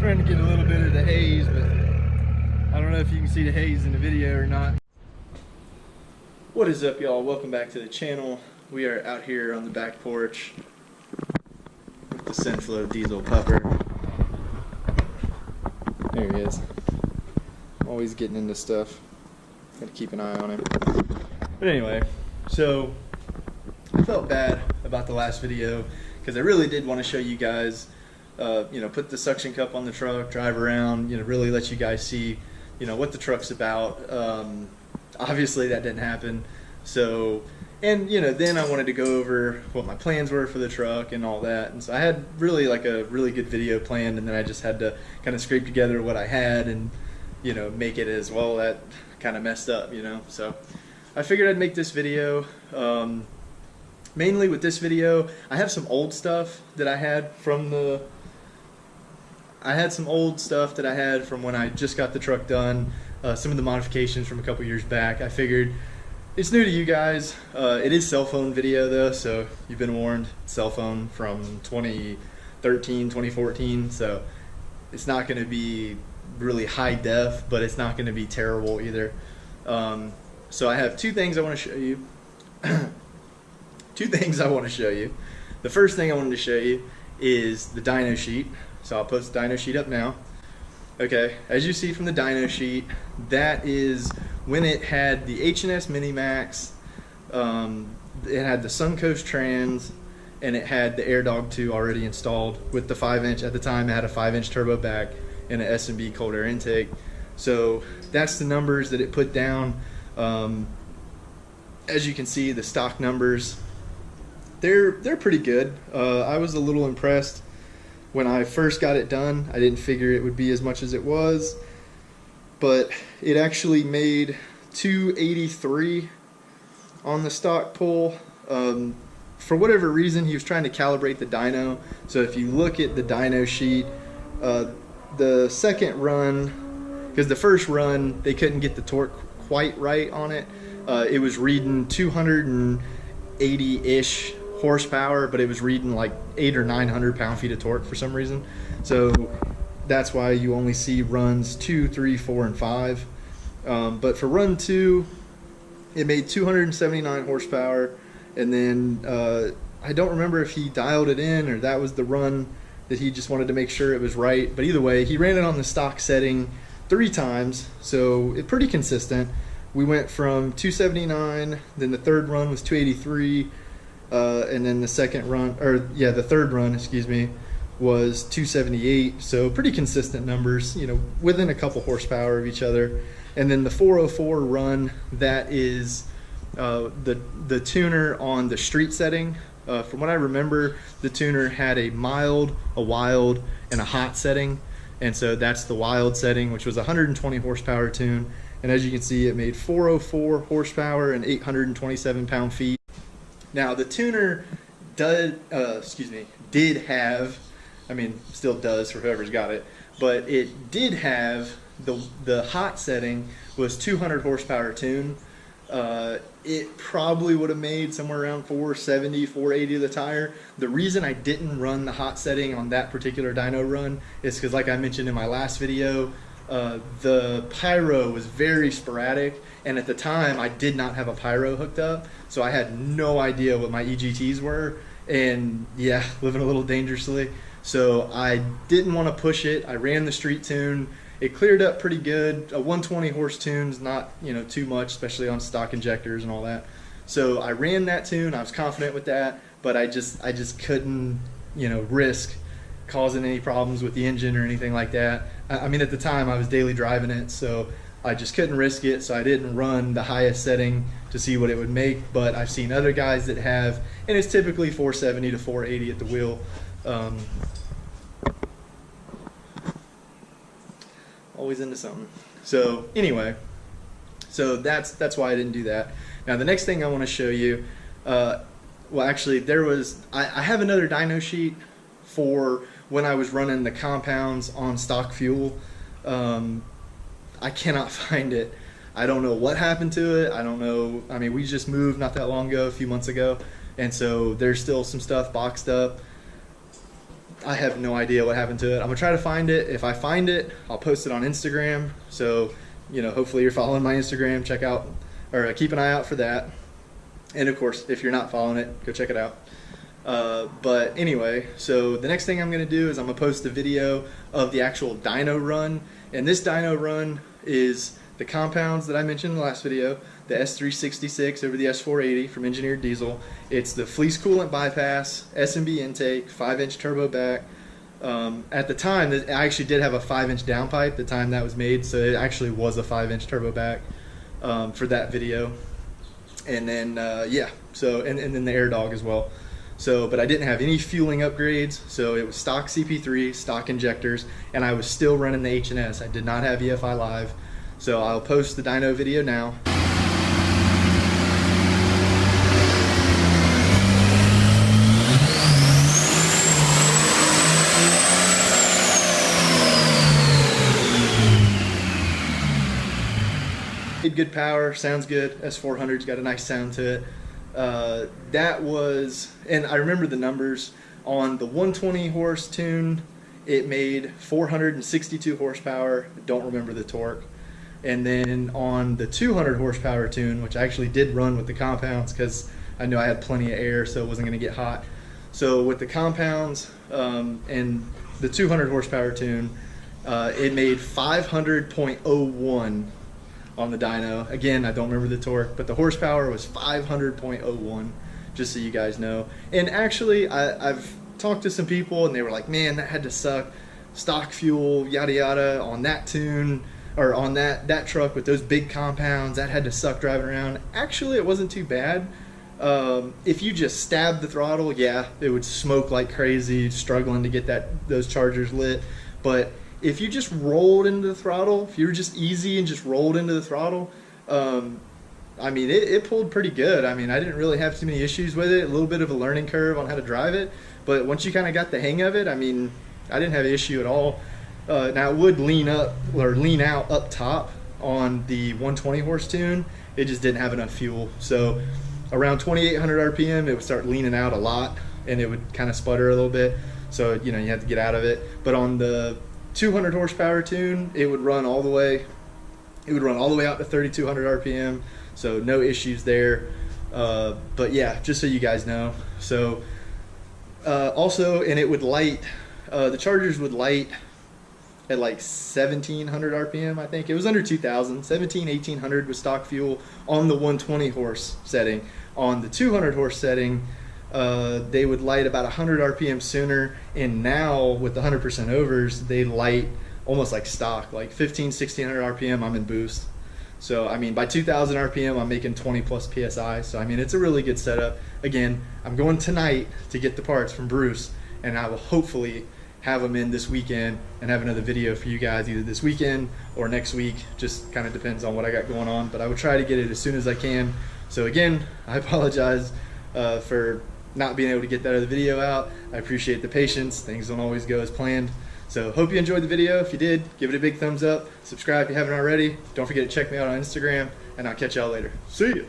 Trying to get a little bit of the haze, but I don't know if you can see the haze in the video or not. What is up, y'all? Welcome back to the channel. We are out here on the back porch with the Senflow diesel pupper. There he is. Always getting into stuff. Gotta keep an eye on him. But anyway, so I felt bad about the last video because I really did want to show you guys, put the suction cup on the truck, drive around, really let you guys see, what the truck's about. Obviously that didn't happen. So, and then I wanted to go over what my plans were for the truck and all that. And so I had really a really good video planned, and then I just had to kind of scrape together what I had and, make it as well. That kind of messed up, So I figured I'd make this video. Mainly with this video, I have some old stuff that I had from when I just got the truck done. Some of the modifications from a couple years back. I figured it's new to you guys. It is cell phone video though, so you've been warned. Cell phone from 2013, 2014, so it's not going to be really high def, but it's not going to be terrible either. So I have two things I want to show you. The first thing I wanted to show you is the dyno sheet. So I'll post the dyno sheet up now. Okay, as you see from the dyno sheet, that is when it had the H&S Minimax, it had the Suncoast trans, and it had the AirDog 2 already installed with the 5-inch. At the time, it had a 5-inch turbo back and an S&B cold air intake. So that's the numbers that it put down. As you can see, the stock numbers, they're pretty good. I was a little impressed when I first got it done. I didn't figure it would be as much as it was, but it actually made 283 on the stock pull. For whatever reason, he was trying to calibrate the dyno. So if you look at the dyno sheet, the second run, because the first run they couldn't get the torque quite right on it. It was reading 280-ish horsepower, but it was reading like 800 or 900 pound-feet of torque for some reason. So that's why you only see runs 2, 3, 4, and 5. But for run 2, it made 279 horsepower, and then I don't remember if he dialed it in or that was the run that he just wanted to make sure it was right. But either way, he ran it on the stock setting 3 times, so it's pretty consistent. We went from 279, then the third run was 283, and then the third run, excuse me, was 278. So pretty consistent numbers, within a couple horsepower of each other. And then the 404 run, that is the tuner on the street setting. From what I remember, the tuner had a mild, a wild, and a hot setting. And so that's the wild setting, which was a 120 horsepower tune. And as you can see, it made 404 horsepower and 827 pound-feet. Now the tuner did have, still does for whoever's got it, but it did have the hot setting was 200 horsepower tune. It probably would have made somewhere around 470, 480 of the tire. The reason I didn't run the hot setting on that particular dyno run is because, like I mentioned in my last video, the pyro was very sporadic, and at the time I did not have a pyro hooked up, so I had no idea what my EGTs were, and yeah, living a little dangerously. So I didn't want to push it. I ran the street tune. It cleared up pretty good. A 120 horse tune's not too much, especially on stock injectors and all that. So I ran that tune. I was confident with that, but I just couldn't risk causing any problems with the engine or anything like that. At the time I was daily driving it, so I just couldn't risk it, so I didn't run the highest setting to see what it would make. But I've seen other guys that have, and it's typically 470 to 480 at the wheel. Always into something. So anyway, so that's why I didn't do that. Now the next thing I want to show you, well actually I have another dyno sheet for when I was running the compounds on stock fuel. I cannot find it. I don't know what happened to it. I don't know. We just moved not that long ago, a few months ago, and so there's still some stuff boxed up. I have no idea what happened to it. I'm gonna try to find it. If I find it, I'll post it on Instagram. So, you know, hopefully you're following my Instagram. Check out, or keep an eye out for that. And of course, if you're not following it, go check it out. But anyway, so the next thing I'm gonna do is I'm gonna post a video of the actual dyno run. And this dyno run is the compounds that I mentioned in the last video, the S366 over the S480 from Engineered Diesel. It's the fleece coolant bypass, S&B intake, 5-inch turbo back. At the time, I actually did have a 5-inch downpipe the time that was made, so it actually was a 5-inch turbo back for that video. And then, yeah, so, and then the air dog as well. So, but I didn't have any fueling upgrades, so it was stock CP3, stock injectors, and I was still running the H&S. I did not have EFI Live. So I'll post the dyno video now. Good power, sounds good. S400's got a nice sound to it. That was, and I remember the numbers on the 120 horse tune. It made 462 horsepower. Don't remember the torque. And then on the 200 horsepower tune, which I actually did run with the compounds because I knew I had plenty of air, so it wasn't going to get hot. So with the compounds and the 200 horsepower tune, it made 500.01 on the dyno. Again, I don't remember the torque, but the horsepower was 500.01, just so you guys know. And actually, I've talked to some people, and they were like, man, that had to suck. Stock fuel, yada yada, on that tune, or on that truck with those big compounds, that had to suck driving around. Actually, it wasn't too bad. If you just stabbed the throttle, yeah, it would smoke like crazy, struggling to get those chargers lit. But if you just rolled into the throttle, if you were just easy and just rolled into the throttle, I mean, it pulled pretty good. I mean, I didn't really have too many issues with it. A little bit of a learning curve on how to drive it. But once you kind of got the hang of it, I mean, I didn't have an issue at all. Now it would lean up or lean out up top on the 120 horse tune. It just didn't have enough fuel. So around 2,800 RPM, it would start leaning out a lot, and it would kind of sputter a little bit. So, you know, you have to get out of it. But on the 200 horsepower tune, it would run all the way. It would run all the way out to 3,200 RPM. So no issues there. But yeah, just so you guys know. So also, and it would light. The chargers would light at like 1,700 RPM, I think. It was under 2,000, 1,800 with stock fuel on the 120 horse setting. On the 200 horse setting, they would light about 100 RPM sooner, and now with the 100% overs, they light almost like stock, like 1,600 RPM, I'm in boost. So, I mean, by 2,000 RPM, I'm making 20 plus PSI. So, I mean, it's a really good setup. Again, I'm going tonight to get the parts from Bruce, and I will hopefully have them in this weekend and have another video for you guys either this weekend or next week. Just kind of depends on what I got going on, but I would try to get it as soon as I can. So again, I apologize for not being able to get that other video out. I appreciate the patience. Things don't always go as planned. So hope you enjoyed the video. If you did, give it a big thumbs up. Subscribe if you haven't already. Don't forget to check me out on Instagram, and I'll catch y'all later. See ya.